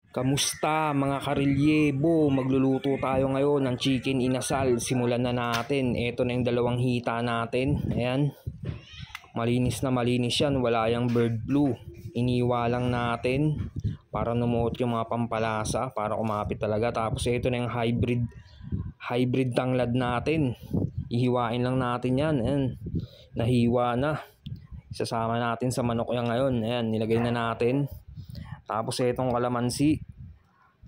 Kamusta mga karelyebo? Magluluto tayo ngayon ng chicken inasal. Simulan na natin. Ito na yung dalawang hita natin. Ayan. Malinis na malinis yan. Wala yung bird flu. Iniwa lang natin para numuot yung mga pampalasa. Para kumapit talaga. Tapos ito na yung hybrid tanglad natin. Ihiwain lang natin yan. Ayan. Nahiwa na. Isasama natin sa manok yan ngayon. Ayan. Nilagay na natin. Tapos itong kalamansi,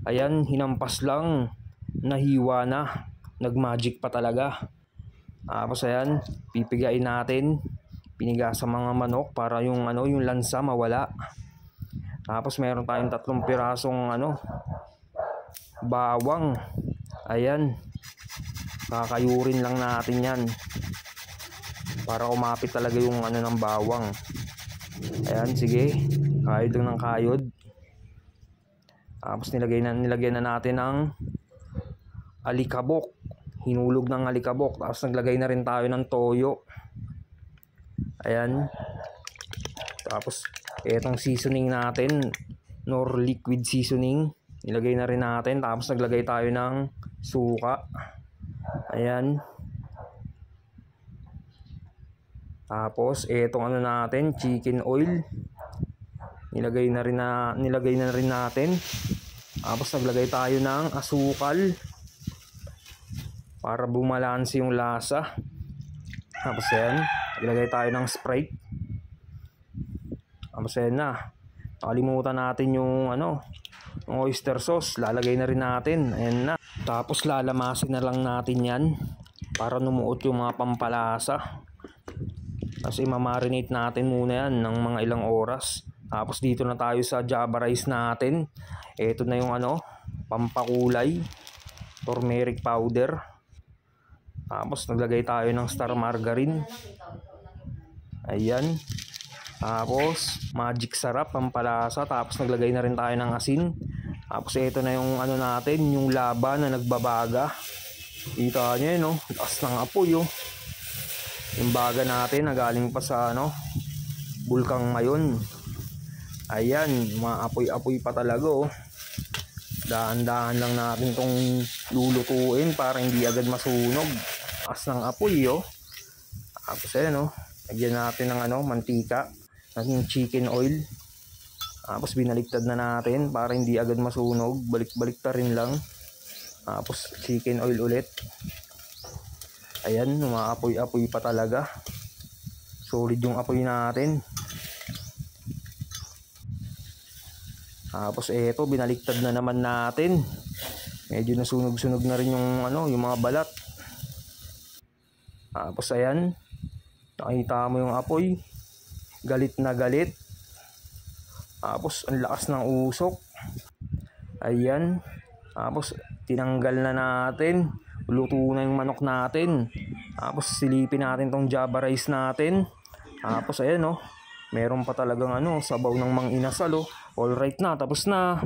ayan, hinampas lang, nahiwa na, nagmagic pa talaga. Tapos ayan, pipigain natin, piniga sa mga manok para yung yung lansa mawala. Tapos meron tayong 3 pirasong bawang. Ayan, kakayurin lang natin yan para umapit talaga yung ng bawang. Ayan, sige, kayod lang ng kayod. Tapos nilagyan na natin ng alikabok. Hinulog ng alikabok. Tapos naglagay na rin tayo ng toyo. Ayan. Tapos etong seasoning natin, nor liquid seasoning, nilagay na rin natin. Tapos naglagay tayo ng suka. Ayan. Tapos etong natin, chicken oil. Nilagay na rin natin. Tapos naglagay tayo ng asukal para bumalanse yung lasa. Tapos yan, naglagay tayo ng Sprite. Tapos yan na. Nakalimutan natin yung yung oyster sauce. Lalagay na rin natin. Ayan na. Tapos lalamasin na lang natin yan para numuot yung mga pampalasa. Kasi mamarinate natin muna yan ng mga ilang oras. Tapos dito na tayo sa java rice natin. Ito na yung pampakulay, turmeric powder. Tapos naglagay tayo ng star margarine. Ayan. Tapos magic sarap, pampalasa. Tapos naglagay na rin tayo ng asin. Tapos ito na yung natin, yung laba na nagbabaga. Kita nyo yun, lakas ng apoy, yung baga natin nagaling pa sa bulkang Mayon. Ayan, maapoy-apoy pa talaga, Dahan-dahan lang natin tong lulutuin para hindi agad masunog. As ng apoy, Tapos ayan, lagyan natin ng mantika, ng chicken oil. Tapos binaliktad na natin para hindi agad masunog. Balik-balik ta rin lang. Tapos chicken oil ulit. Ayan, maapoy-apoy pa talaga. Solid yung apoy natin. Tapos eto, binaliktad na naman natin. Medyo nasunog-sunog na rin yung yung mga balat. Tapos ayan, nakita mo yung apoy. Galit na galit. Tapos ang lakas ng usok. Ayan. Tapos tinanggal na natin. Luto na yung manok natin. Tapos silipin natin tong java rice natin. Tapos ayan, meron pa talagang sabaw ng mang inasal, All right na, tapos na.